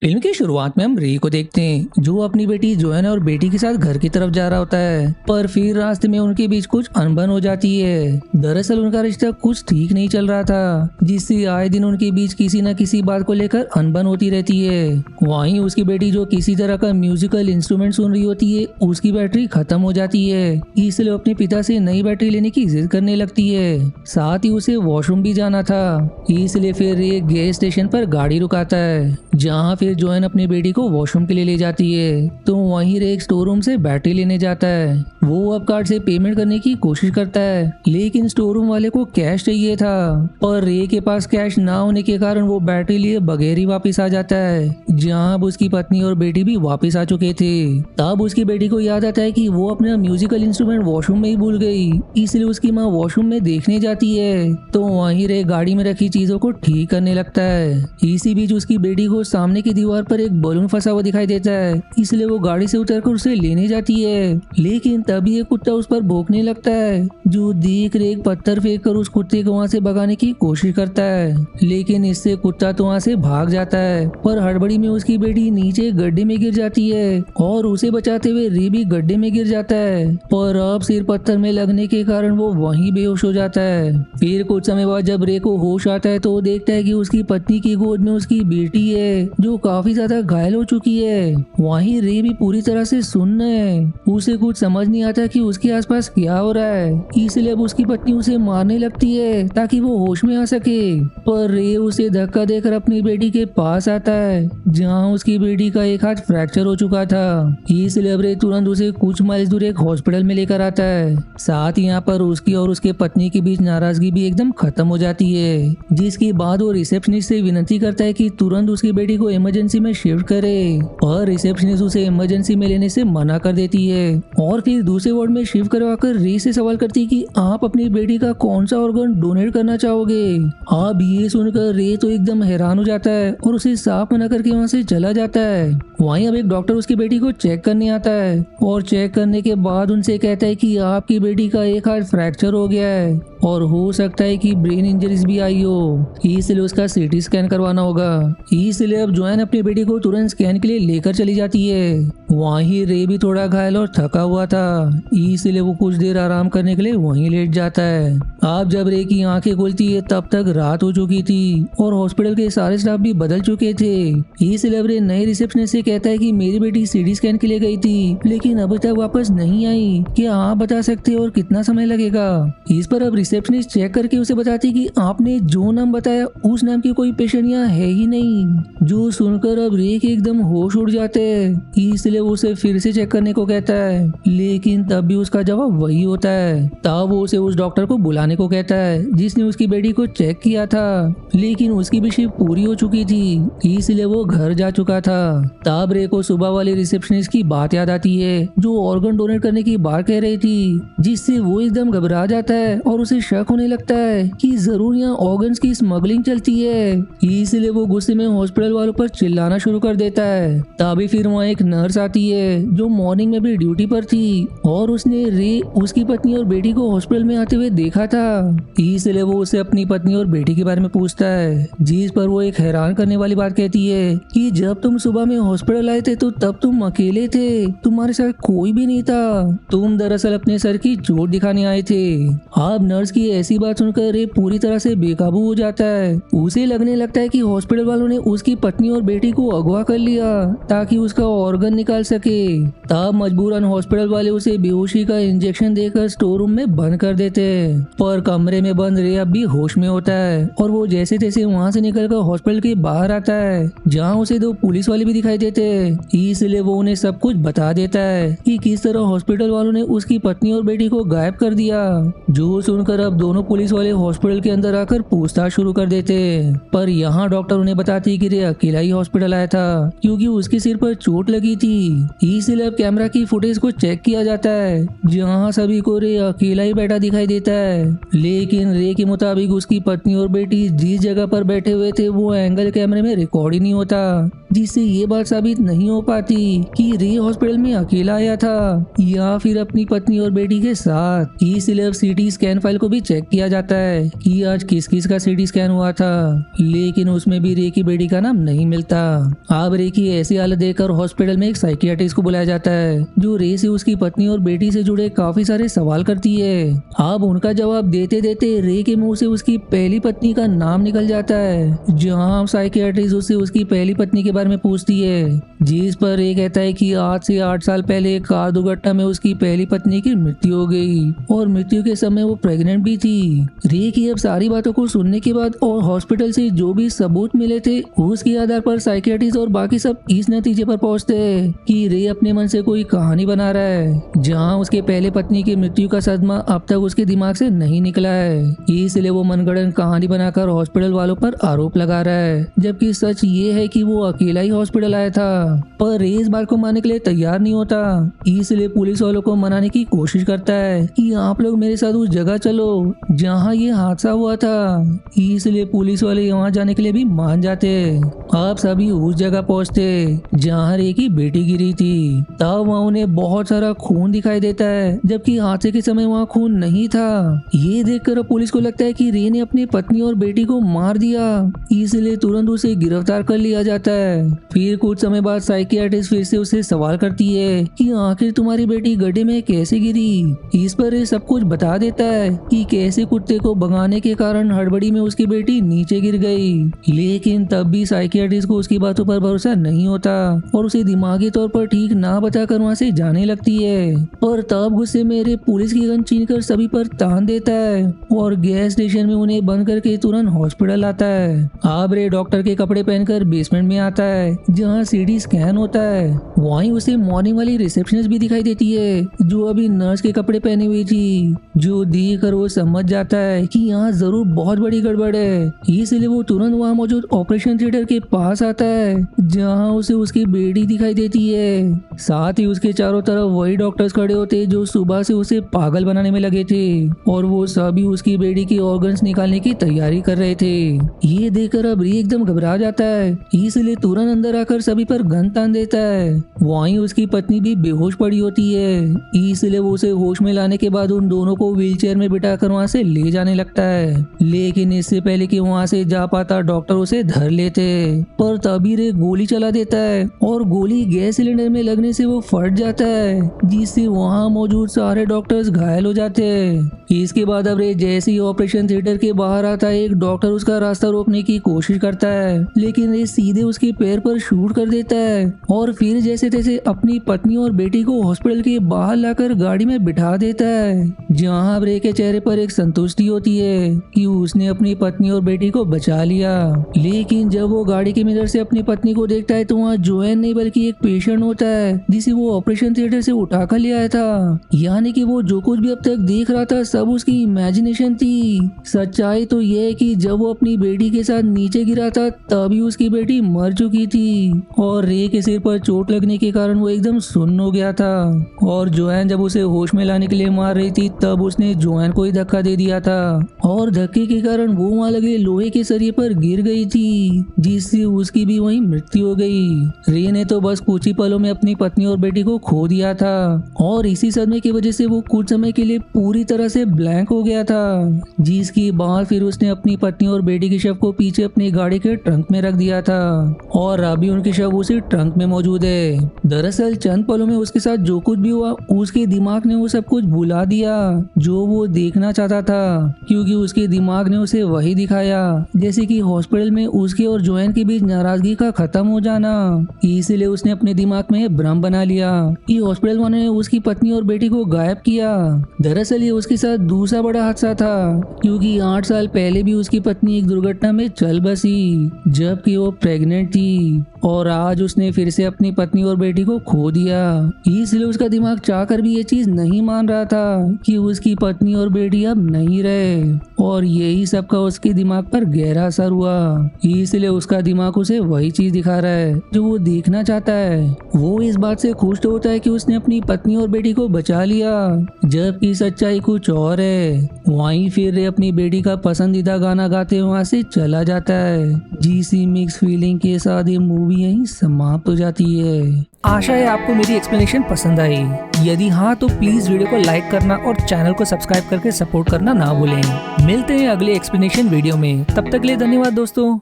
Film की शुरुआत में हम रे को देखते हैं जो अपनी बेटी जोएन और बेटी के साथ घर की तरफ जा रहा होता है। पर फिर रास्ते में उनके बीच कुछ अनबन हो जाती है। दरअसल उनका रिश्ता कुछ ठीक नहीं चल रहा था, जिससे आए दिन उनके बीच किसी न किसी बात को लेकर अनबन होती रहती है। वहीं उसकी बेटी जो किसी तरह का म्यूजिकल इंस्ट्रूमेंट सुन रही होती है, उसकी बैटरी खत्म हो जाती है, इसलिए अपने पिता से नई बैटरी लेने की जिद करने लगती है। साथ ही उसे वॉशरूम भी जाना था, इसलिए फिर रे गैस स्टेशन पर गाड़ी रुकाता है, जहाँ फिर जोएन अपनी बेटी को वॉशरूम के लिए ले जाती है। तो वहीं रे एक स्टोर रूम से बैटरी लेने जाता है। वो अब कार्ड से पेमेंट करने की कोशिश करता है, लेकिन स्टोर रूम वाले को कैश चाहिए था। पर रे के पास कैश ना होने के कारण वो बैटरी लिए बगैर ही वापिस आ जाता है, जहाँ अब उसकी पत्नी और बेटी भी वापिस आ चुके थे। तब उसकी बेटी को याद आता है कि वो अपना म्यूजिकल इंस्ट्रूमेंट वॉशरूम में ही भूल गई, इसलिए उसकी माँ वॉशरूम में देखने जाती है। तो वहीं रे गाड़ी में रखी चीजों को ठीक करने लगता है। इसी बीच उसकी बेटी को सामने की दीवार पर एक बलून फंसा हुआ दिखाई देता है, इसलिए वो गाड़ी से उतरकर उसे लेने जाती है। लेकिन तभी एक कुत्ता उस पर भौंकने लगता है, जो देख रे एक पत्थर फेंक कर उस कुत्ते को वहाँ से भगाने की कोशिश करता है, लेकिन इससे कुत्ता तो वहाँ से भाग जाता है। पर हड़बड़ी में उसकी बेटी नीचे गड्ढे में गिर जाती है और उसे बचाते हुए रे भी गड्ढे में गिर जाता है। पर अब सिर पत्थर में लगने के कारण वो वहीं बेहोश हो जाता है। फिर कुछ समय बाद जब रे को होश आता है तो वो देखता है कि उसकी पत्नी की गोद में उसकी बेटी है, जो काफी ज्यादा घायल हो चुकी है। वहीं रे भी पूरी तरह से सुन्न है, उसे कुछ समझ नहीं आता कि उसके आसपास क्या हो रहा है, इसलिए अब उसकी पत्नी उसे मारने लगती है ताकि वो होश में आ सके। पर रे उसे धक्का देकर अपनी बेटी के पास आता है, जहां उसकी बेटी का एक हाथ फ्रैक्चर हो चुका था, इसलिए अब रे तुरंत उसे कुछ माइल दूर एक हॉस्पिटल में लेकर आता है। साथ यहाँ पर उसकी और उसके पत्नी के बीच नाराजगी भी एकदम खत्म हो जाती है, जिसके बाद वो रिसेप्शनिस्ट से विनती करता है कि तुरंत उसकी बेटी को इमरजेंसी में शिफ्ट करे, और रिसेप्शनिस्ट उसे इमरजेंसी में लेने से मना कर देती है। और फिर दूसरे वार्ड में शिफ्ट करवाकर रे से सवाल करती है कि आप अपनी बेटी का कौन सा ऑर्गन डोनेट करना चाहोगे। अब ये सुनकर रे तो एकदम हैरान हो जाता है और उसे साफ मना करके वहाँ से चला जाता है। वहीं अब एक डॉक्टर उसकी बेटी को चेक करने आता है और चेक करने के बाद उनसे कहता है कि आपकी बेटी का एक हाथ फ्रैक्चर हो गया है और हो सकता है कि ब्रेन इंजरीज भी आई हो, इसलिए उसका सीटी स्कैन करवाना होगा। इसलिए अब जोएन अपनी बेटी को तुरंत स्कैन के लिए लेकर चली जाती है। वहीं रे भी थोड़ा घायल और थका हुआ था, इसलिए वो कुछ देर आराम करने के लिए वहीं लेट जाता है। अब जब रे की आंखें खुलती है तब तक रात हो चुकी थी और हॉस्पिटल के सारे स्टाफ भी बदल चुके थे। इसलिए अब रे नए रिसेप्शनिस्ट से कहता है कि मेरी बेटी सीटी स्कैन के लिए गई थी, लेकिन अभी तक वापस नहीं आई, क्या आप बता सकते और कितना समय लगेगा। इस पर अब रिसेप्शनिस्ट चेक करके उसे बताती कि आपने जो नाम बताया उस नाम की कोई पेशेंट यहाँ है ही नहीं। जो सुनकर अब रे के एकदम होश उड़ जाते हैं, इसलिए वो उसे फिर से चेक करने को कहता है, लेकिन तब भी उसका जवाब वही होता है। तब वो उसे उस डॉक्टर को बुलाने को कहता है जिसने उसकी बेटी को चेक किया था, लेकिन उसकी भी शिफ्ट पूरी हो चुकी थी, इसलिए वो घर जा चुका था। तब रे को सुबह वाली रिसेप्शनिस्ट की बात याद आती है, जो ऑर्गन डोनेट करने की बात कह रही थी, जिससे वो एकदम घबरा जाता है और उसे शक होने लगता है कि जरूर यहाँ ऑर्गन्स की स्मगलिंग चलती है, इसलिए वो गुस्से में हॉस्पिटल वालों पर चिल्लाना शुरू कर देता है। तभी फिर वहाँ एक नर्स आती है जो मॉर्निंग में भी ड्यूटी पर थी और उसने रे, उसकी पत्नी और बेटी को हॉस्पिटल में आते हुए देखा था, इसलिए वो उसे अपनी पत्नी और बेटी के बारे में पूछता है, जिस पर वो एक हैरान करने वाली बात कहती है कि जब तुम सुबह में हॉस्पिटल आए थे तो तब तुम अकेले थे, तुम्हारे साथ कोई भी नहीं था, तुम दरअसल अपने सर की चोट दिखाने आए थे। अब नर्स की ऐसी बात सुनकर रे पूरी तरह से बेकाबू हो जाता है। उसे लगने लगता है कि हॉस्पिटल वालों ने उसकी पत्नी और बेटी को अगवा कर लिया ताकि उसका ऑर्गन निकाल सके। तब मजबूरन हॉस्पिटल वाले उसे बेहोशी का इंजेक्शन देकर स्टोर रूम में बंद कर देते हैं। पर कमरे में बंद रे अब भी होश में होता है और वो जैसे तैसे वहाँ से निकलकर हॉस्पिटल के बाहर आता है, जहाँ उसे दो पुलिस वाले भी दिखाई देते हैं, इसलिए वो उन्हें सब कुछ बता देता है कि किस तरह हॉस्पिटल वालों ने उसकी पत्नी और बेटी को गायब कर दिया। जो सुनकर अब दोनों पुलिस वाले हॉस्पिटल के अंदर आकर पूछताछ शुरू कर देते हैं। पर यहाँ डॉक्टर उन्हें बताती कि रे अकेला ही हॉस्पिटल आया था क्योंकि उसके सिर पर चोट लगी थी, इसलिए अब कैमरा की फुटेज को चेक किया जाता है, जहाँ सभी को रे अकेला ही बैठा दिखाई देता है। लेकिन रे के मुताबिक उसकी पत्नी और बेटी जिस जगह पर बैठे हुए थे वो एंगल कैमरे में रिकॉर्ड ही नहीं होता, जिससे ये बात साबित नहीं हो पाती कि रे हॉस्पिटल में अकेला आया था या फिर अपनी पत्नी और बेटी के साथ। इसलिए अब सीटी स्कैन फाइल को भी चेक किया जाता है कि आज किस किस का सीटी स्कैन हुआ था, लेकिन उसमें भी रे की बेटी का नाम आराम नहीं मिलता। अब रे की ऐसी हालत देखकर हॉस्पिटल में एक साइकियाट्रिस्ट को बुलाया जाता है, जो रे से उसकी पत्नी और बेटी से जुड़े काफी सारे सवाल करती है। अब उनका जवाब देते देते रे के मुंह से उसकी पहली पत्नी का नाम निकल जाता है। जहां साइकियाट्रिस्ट उससे उसकी पहली पत्नी के बारे में पूछती है, जिस पर रे कहता है कि आज से 8 साल पहले एक कार दुर्घटना में उसकी पहली पत्नी की मृत्यु हो गई और मृत्यु के समय वो प्रेग्नेंट भी थी। रे की अब सारी बातों को सुनने के बाद और हॉस्पिटल से जो भी सबूत मिले थे उसके आधार पर साइकियाट्रिस्ट और बाकी सब इस नतीजे पर पहुंचते हैं कि रे अपने मन से कोई कहानी बना रहा है, जहां उसके पहले पत्नी की मृत्यु का सदमा अब तक उसके दिमाग से नहीं निकला है। इसलिए वो मनगढ़ंत कहानी बनाकर हॉस्पिटल वालों पर आरोप लगा रहा है, जबकि सच ये है कि वो अकेला ही हॉस्पिटल आया था। पर रे इस बात को मानने के लिए तैयार नहीं होता, इसलिए पुलिस वालों को मनाने की कोशिश करता है कि आप लोग मेरे साथ उस जगह चलो जहां ये हादसा हुआ था। इसलिए पुलिस वाले वहां जाने के लिए भी मान जाते। अब सभी उस जगह पहुंचते जहां रे की बेटी गिरी थी। तब वहां उन्हें बहुत सारा खून दिखाई देता है, जबकि हादसे के समय वहां खून नहीं था। ये देखकर पुलिस को लगता है कि रे ने अपनी पत्नी और बेटी को मार दिया, इसलिए तुरंत उसे गिरफ्तार कर लिया जाता है। फिर कुछ समय बाद साइकियाट्रिस्ट फिर से उसे सवाल करती है कि आखिर तुम्हारी बेटी गड्ढे में कैसे गिरी। इस पर रे सब कुछ बता देता है कि कैसे कुत्ते को भगाने के कारण हड़बड़ी में उसकी बेटी नीचे गिर गई। लेकिन तब भी साइकियाट्रिस्ट को उसकी बातों पर भरोसा नहीं होता और उसे दिमागी तौर पर ठीक ना बताकर वहां से जाने लगती है। और तब गुस्से में रे पुलिस की गन छीनकर सभी पर तान देता है और गैस स्टेशन में उन्हें बंद करके तुरंत हॉस्पिटल आता है। अब रे डॉक्टर के कपड़े पहनकर बेसमेंट में आता है, जहाँ सीटी स्कैन होता है। वहीं उसे मॉर्निंग वाली रिसेप्शनिस्ट भी दिखाई देती है, जो अभी नर्स के कपड़े पहनी हुई थी, जो देखकर वो समझ जाता है कि यहाँ जरूर बहुत बड़ी गड़बड़ है। इसलिए वो तुरंत वहाँ मौजूद ऑपरेशन थिएटर के पास आता है, जहाँ उसे उसकी बेटी दिखाई देती है। साथ ही उसके चारों तरफ वही डॉक्टर्स खड़े होते जो सुबह से उसे पागल बनाने में लगे थे, और वो सभी उसकी बेटी की ऑर्गन्स निकालने की तैयारी कर रहे थे। ये देखकर अब री एकदम घबरा जाता है, इसलिए तुरंत अंदर आकर सभी पर गन तान देता है। वहीं उसकी पत्नी भी बेहोश पड़ी होती है, इसलिए वो उसे होश में लाने के बाद उन दोनों को व्हीलचेयर में बिठाकर वहाँ से ले जाने लगता है। लेकिन इससे पहले कि वहाँ से जा पाता डॉक्टर उसे धर लेते, पर तभी रे गोली चला देता है और गोली गैस सिलेंडर में लगने से वो फट जाता है, जिससे वहाँ मौजूद सारे डॉक्टर्स घायल हो जाते हैं। इसके बाद अब रे जैसे ही ऑपरेशन थिएटर के बाहर आता है, एक डॉक्टर उसका रास्ता रोकने की कोशिश करता है, लेकिन रे सीधे उसके पैर पर शूट कर देता है और फिर जैसे तैसे अपनी पत्नी और बेटी को हॉस्पिटल के बाहर लाकर गाड़ी में बिठा देता है, जहाँ रे के चेहरे पर एक संतुष्टि होती है कि उसने अपनी पत्नी और बेटी को बचा लिया। लेकिन जब वो गाड़ी के मिरर से अपनी पत्नी को देखता है तो वहाँ जोएन नहीं बल्कि एक पेशेंट होता है, जिसे वो ऑपरेशन थिएटर से उठा कर ले आया था। यानी कि वो जो कुछ भी अब तक देख रहा था सब उसकी इमेजिनेशन थी। सच्चाई तो ये है कि जब वो अपनी बेटी के साथ नीचे गिरा था तभी उसकी बेटी मर चुकी थी, और रे के सिर पर चोट लगने के कारण वो एकदम सुन्न हो गया था। और जोएन जब उसे होश में लाने के लिए मार रही थी तब उसने जोएन को ही धक्का दे दिया था, और धक्के के कारण वो वहां लगे लोहे के सरिये पर गिर गई थी, जिससे उसकी भी वहीं मृत्यु हो गई। रे ने तो बस कुछ ही पलों में अपनी पत्नी और बेटी को खो दिया था, और इसी सदमे की वजह से वो कुछ समय के लिए पूरी तरह से ब्लैंक हो गया था। जिसके बाद फिर उसने अपनी पत्नी और बेटी के शव को पीछे अपनी गाड़ी के ट्रंक में रख दिया था, और अभी उनके शव उसी ट्रंक में मौजूद है। दरअसल चंद पलों में उसके साथ जो कुछ भी हुआ उसके दिमाग ने वो सब कुछ भुला दिया जो वो देखना चाहता था, क्योंकि उसके दिमाग ने उसे वही दिखाया, जैसे कि हॉस्पिटल में उसके और जोएन के बीच नाराजगी का खत्म हो जाना। इसलिए उसने अपने दिमाग में भ्रम बना लिया कि हॉस्पिटल वालों ने उसकी पत्नी और बेटी को गायब किया। दरअसल ये उसके साथ दूसरा बड़ा हादसा था, क्योंकि 8 साल पहले भी उसकी पत्नी एक दुर्घटना में चल बसी जबकि वो प्रेग्नेंट थी, और आज उसने फिर से अपनी पत्नी और बेटी को खो दिया। इसलिए उसका दिमाग चाहकर भी ये चीज नहीं मान रहा था कि उसकी पत्नी और बेटी अब नहीं रहे, और यही सब का उसके दिमाग पर गहरा असर हुआ। इसलिए उसका दिमाग उसे वही चीज दिखा रहा है जो वो देखना चाहता है। वो इस बात से खुश तो होता है कि उसने अपनी पत्नी और बेटी को बचा लिया, जबकि सच्चाई कुछ और है। वहीं फिर रे अपनी बेटी का पसंदीदा गाना गाते वहां से चला जाता है, जिसी मिक्स फीलिंग के साथ ये मूवी यहीं समाप्त हो जाती है। आशा है आपको मेरी एक्सप्लेनेशन पसंद आई। यदि हाँ तो प्लीज वीडियो को लाइक करना और चैनल को सब्सक्राइब करके सपोर्ट करना ना भूलें। मिलते हैं अगले एक्सप्लेनेशन वीडियो में, तब तक के लिए धन्यवाद दोस्तों।